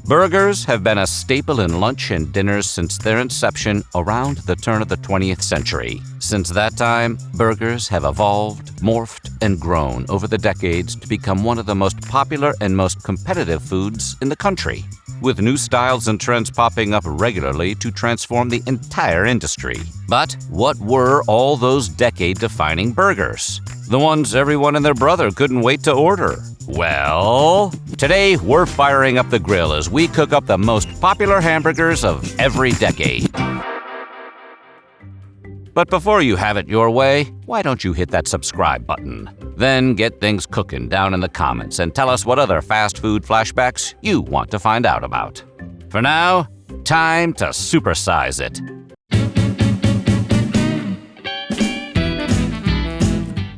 Burgers have been a staple in lunch and dinners since their inception around the turn of the 20th century. Since that time, burgers have evolved, morphed, and grown over the decades to become one of the most popular and most competitive foods in the country, with new styles and trends popping up regularly to transform the entire industry. But what were all those decade-defining burgers? The ones everyone and their brother couldn't wait to order. Well, today we're firing up the grill as we cook up the most popular hamburgers of every decade. But before you have it your way, why don't you hit that subscribe button? Then get things cooking down in the comments and tell us what other fast food flashbacks you want to find out about. For now, time to supersize it.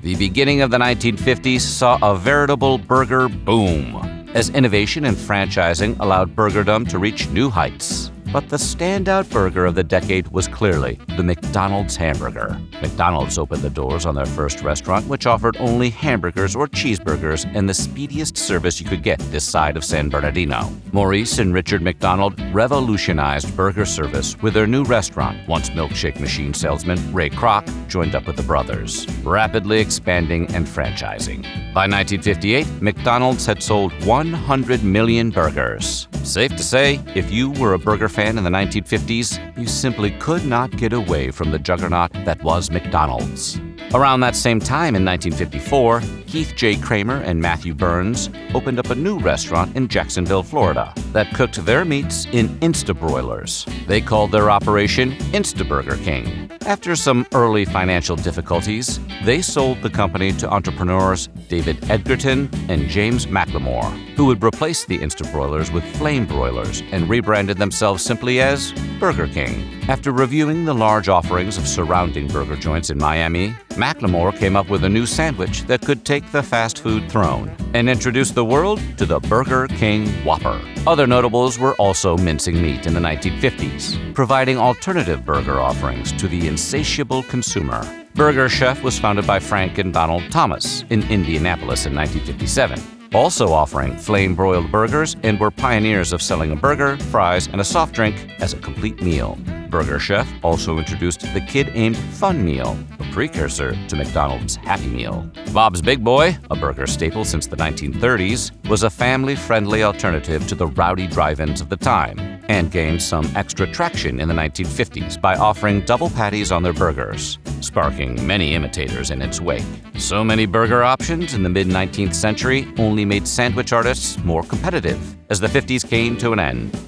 The beginning of the 1950s saw a veritable burger boom, as innovation and franchising allowed burgerdom to reach new heights. But the standout burger of the decade was clearly the McDonald's hamburger. McDonald's opened the doors on their first restaurant, which offered only hamburgers or cheeseburgers and the speediest service you could get this side of San Bernardino. Maurice and Richard McDonald revolutionized burger service with their new restaurant once milkshake machine salesman Ray Kroc joined up with the brothers, rapidly expanding and franchising. By 1958, McDonald's had sold 100 million burgers. Safe to say, if you were a burger fan in the 1950s, you simply could not get away from the juggernaut that was McDonald's. Around that same time in 1954, Keith J. Kramer and Matthew Burns opened up a new restaurant in Jacksonville, Florida, that cooked their meats in Instabroilers. They called their operation Instaburger King. After some early financial difficulties, they sold the company to entrepreneurs David Edgerton and James McLemore, who would replace the Instabroilers with flame broilers and rebranded themselves simply as Burger King. After reviewing the large offerings of surrounding burger joints in Miami, McLemore came up with a new sandwich that could take the fast food throne and introduce the world to the Burger King Whopper. Other notables were also mincing meat in the 1950s, providing alternative burger offerings to the insatiable consumer. Burger Chef was founded by Frank and Donald Thomas in Indianapolis in 1957, also offering flame-broiled burgers, and were pioneers of selling a burger, fries, and a soft drink as a complete meal. Burger Chef also introduced the kid-aimed Fun Meal, a precursor to McDonald's Happy Meal. Bob's Big Boy, a burger staple since the 1930s, was a family-friendly alternative to the rowdy drive-ins of the time, and gained some extra traction in the 1950s by offering double patties on their burgers, sparking many imitators in its wake. So many burger options in the mid-19th century only made sandwich artists more competitive as the 50s came to an end.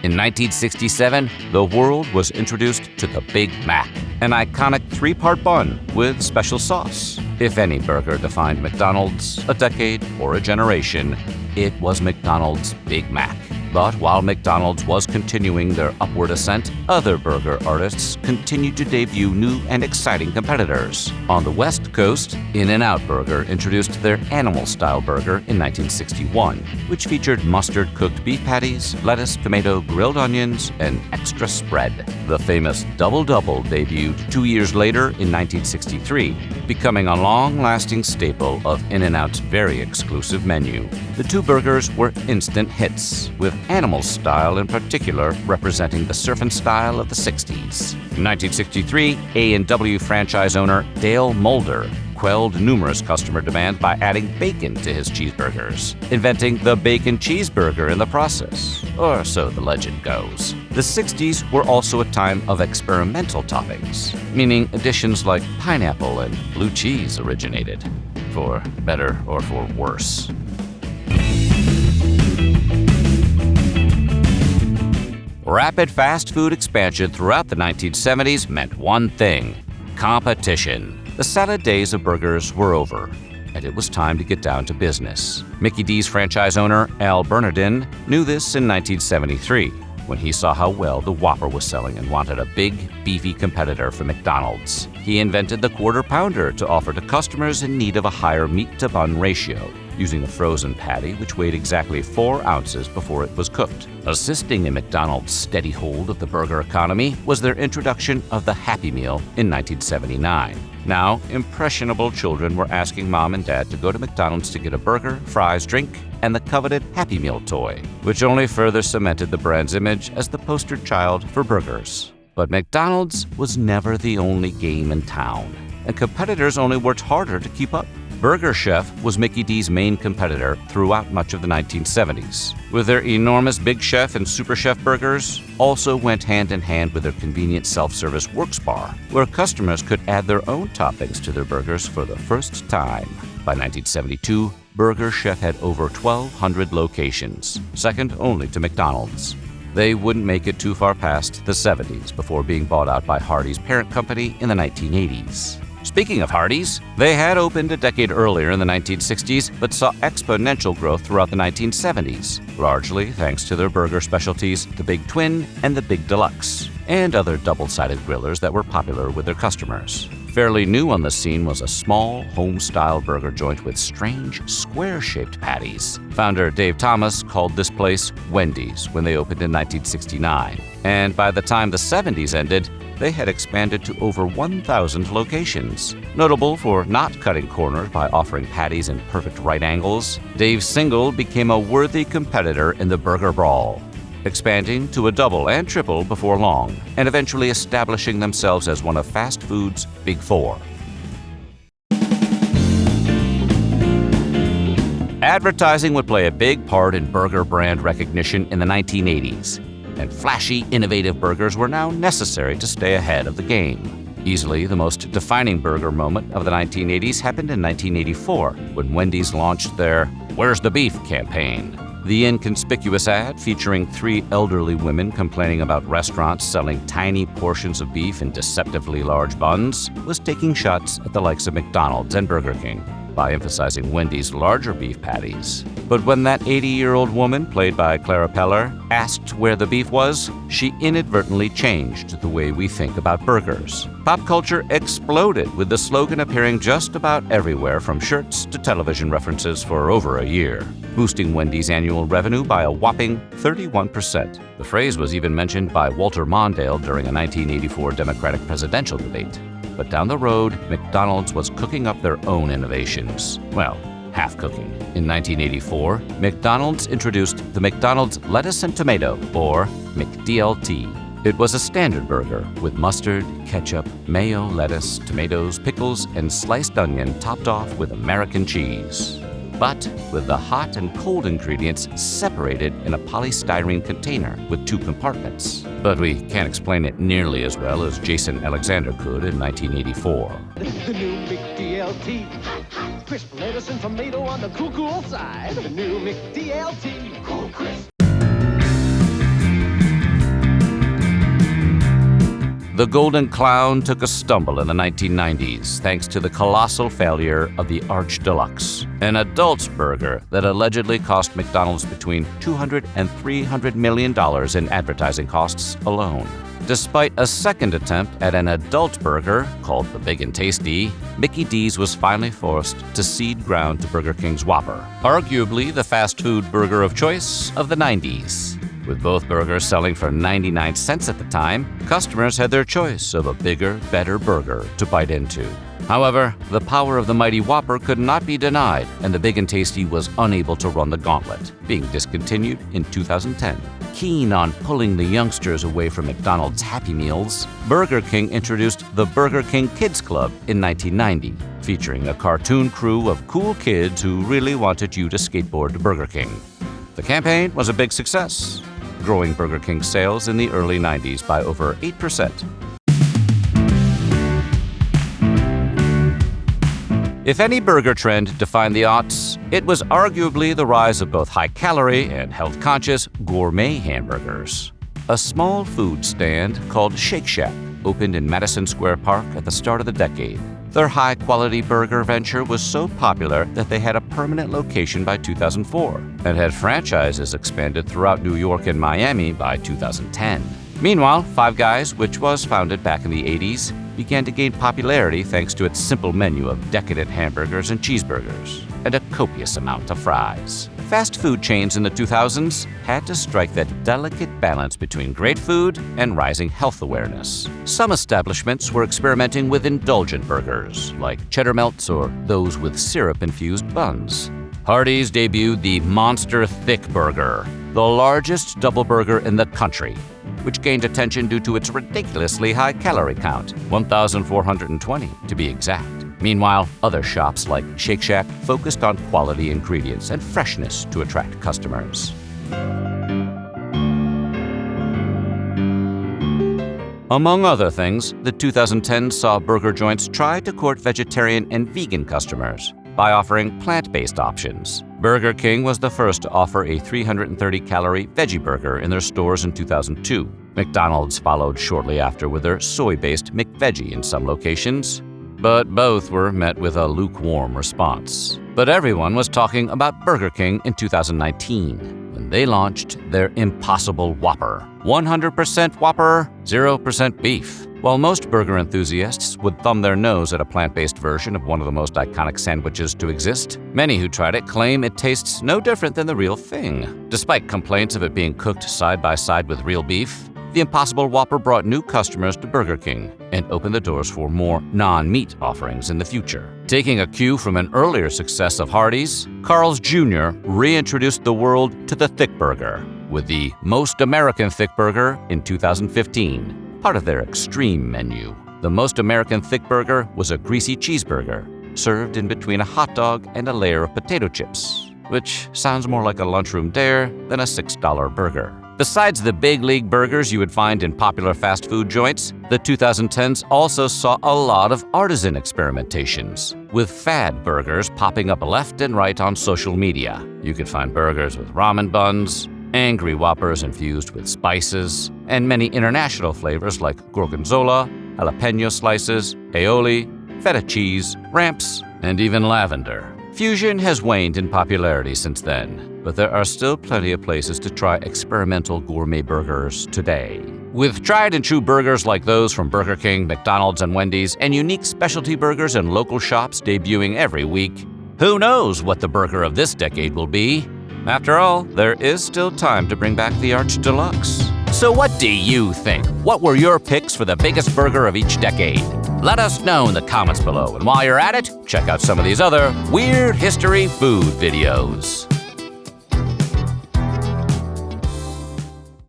In 1967, the world was introduced to the Big Mac, an iconic three-part bun with special sauce. If any burger defined McDonald's, a decade, or a generation, it was McDonald's Big Mac. But while McDonald's was continuing their upward ascent, other burger artists continued to debut new and exciting competitors. On the West Coast, In-N-Out Burger introduced their Animal-Style Burger in 1961, which featured mustard-cooked beef patties, lettuce, tomato, grilled onions, and extra spread. The famous Double Double debuted 2 years later in 1963, becoming a long-lasting staple of In-N-Out's very exclusive menu. The two burgers were instant hits, with Animal Style in particular representing the surfing style of the 60s. In 1963, A&W franchise owner Dale Mulder quelled numerous customer demand by adding bacon to his cheeseburgers, inventing the bacon cheeseburger in the process, or so the legend goes. The 60s were also a time of experimental toppings, meaning additions like pineapple and blue cheese originated, for better or for worse. Rapid fast food expansion throughout the 1970s meant one thing: competition. The salad days of burgers were over, and it was time to get down to business. Mickey D's franchise owner, Al Bernardin, knew this in 1973 when he saw how well the Whopper was selling and wanted a big, beefy competitor for McDonald's. He invented the Quarter Pounder to offer to customers in need of a higher meat-to-bun ratio. using a frozen patty which weighed exactly 4 ounces before it was cooked. Assisting in McDonald's steady hold of the burger economy was their introduction of the Happy Meal in 1979. Now, impressionable children were asking mom and dad to go to McDonald's to get a burger, fries, drink, and the coveted Happy Meal toy, which only further cemented the brand's image as the poster child for burgers. But McDonald's was never the only game in town, and competitors only worked harder to keep up. Burger Chef was Mickey D's main competitor throughout much of the 1970s. With their enormous Big Chef and Super Chef burgers, also went hand in hand with their convenient self-service Works Bar, where customers could add their own toppings to their burgers for the first time. By 1972, Burger Chef had over 1,200 locations, second only to McDonald's. They wouldn't make it too far past the 70s before being bought out by Hardee's parent company in the 1980s. Speaking of Hardee's, they had opened a decade earlier in the 1960s but saw exponential growth throughout the 1970s, largely thanks to their burger specialties, the Big Twin and the Big Deluxe, and other double-sided grillers that were popular with their customers. Fairly new on the scene was a small, home-style burger joint with strange, square-shaped patties. Founder Dave Thomas called this place Wendy's when they opened in 1969, and by the time the 70s ended, they had expanded to over 1,000 locations. Notable for not cutting corners by offering patties in perfect right angles, Dave's single became a worthy competitor in the burger brawl, expanding to a double and triple before long, and eventually establishing themselves as one of fast food's Big Four. Advertising would play a big part in burger brand recognition in the 1980s, and flashy, innovative burgers were now necessary to stay ahead of the game. Easily the most defining burger moment of the 1980s happened in 1984, when Wendy's launched their "Where's the Beef" campaign. The inconspicuous ad, featuring 3 elderly women complaining about restaurants selling tiny portions of beef in deceptively large buns, was taking shots at the likes of McDonald's and Burger King by emphasizing Wendy's larger beef patties. But when that 80-year-old woman, played by Clara Peller, asked where the beef was, she inadvertently changed the way we think about burgers. Pop culture exploded, with the slogan appearing just about everywhere from shirts to television references for over a year, boosting Wendy's annual revenue by a whopping 31%. The phrase was even mentioned by Walter Mondale during a 1984 Democratic presidential debate. But down the road, McDonald's was cooking up their own innovations. Well, half cooking. In 1984, McDonald's introduced the McDonald's Lettuce and Tomato, or McDLT. It was a standard burger with mustard, ketchup, mayo, lettuce, tomatoes, pickles, and sliced onion topped off with American cheese, but with the hot and cold ingredients separated in a polystyrene container with 2 compartments. But we can't explain it nearly as well as Jason Alexander could in 1984. The new McDLT. Crisp lettuce and tomato on the cool side. The new McDLT. Cool crisp. The Golden Clown took a stumble in the 1990s thanks to the colossal failure of the Arch Deluxe, an adult burger that allegedly cost McDonald's between $200 and $300 million in advertising costs alone. Despite a second attempt at an adult burger called the Big and Tasty, Mickey D's was finally forced to cede ground to Burger King's Whopper, arguably the fast food burger of choice of the 90s. With both burgers selling for 99 cents at the time, customers had their choice of a bigger, better burger to bite into. However, the power of the mighty Whopper could not be denied, and the Big and Tasty was unable to run the gauntlet, being discontinued in 2010. Keen on pulling the youngsters away from McDonald's Happy Meals, Burger King introduced the Burger King Kids Club in 1990, featuring a cartoon crew of cool kids who really wanted you to skateboard to Burger King. The campaign was a big success, growing Burger King's sales in the early 90s by over 8%. If any burger trend defined the aughts, it was arguably the rise of both high-calorie and health-conscious gourmet hamburgers. A small food stand called Shake Shack opened in Madison Square Park at the start of the decade. Their high-quality burger venture was so popular that they had a permanent location by 2004 and had franchises expanded throughout New York and Miami by 2010. Meanwhile, Five Guys, which was founded back in the 80s, began to gain popularity thanks to its simple menu of decadent hamburgers and cheeseburgers. and a copious amount of fries. Fast food chains in the 2000s had to strike that delicate balance between great food and rising health awareness. Some establishments were experimenting with indulgent burgers, like cheddar melts or those with syrup-infused buns. Hardee's debuted the Monster Thick Burger, the largest double burger in the country, which gained attention due to its ridiculously high calorie count, 1,420 to be exact. Meanwhile, other shops like Shake Shack focused on quality ingredients and freshness to attract customers. Among other things, the 2010s saw burger joints try to court vegetarian and vegan customers by offering plant-based options. Burger King was the first to offer a 330-calorie veggie burger in their stores in 2002. McDonald's followed shortly after with their soy-based McVeggie in some locations, but both were met with a lukewarm response. But everyone was talking about Burger King in 2019, when they launched their Impossible Whopper. 100% Whopper, 0% beef. While most burger enthusiasts would thumb their nose at a plant-based version of one of the most iconic sandwiches to exist, many who tried it claim it tastes no different than the real thing. Despite complaints of it being cooked side by side with real beef, the Impossible Whopper brought new customers to Burger King and opened the doors for more non-meat offerings in the future. Taking a cue from an earlier success of Hardee's, Carl's Jr. reintroduced the world to the thick burger with the Most American Thick Burger in 2015, part of their extreme menu. The Most American Thick Burger was a greasy cheeseburger served in between a hot dog and a layer of potato chips, which sounds more like a lunchroom dare than a $6 burger. Besides the big league burgers you would find in popular fast food joints, the 2010s also saw a lot of artisan experimentations, with fad burgers popping up left and right on social media. You could find burgers with ramen buns, angry Whoppers infused with spices, and many international flavors like gorgonzola, jalapeno slices, aioli, feta cheese, ramps, and even lavender. Fusion has waned in popularity since then, but there are still plenty of places to try experimental gourmet burgers today. With tried-and-true burgers like those from Burger King, McDonald's, and Wendy's, and unique specialty burgers in local shops debuting every week, who knows what the burger of this decade will be? After all, there is still time to bring back the Arch Deluxe. So what do you think? What were your picks for the biggest burger of each decade? Let us know in the comments below, and while you're at it, check out some of these other weird history food videos.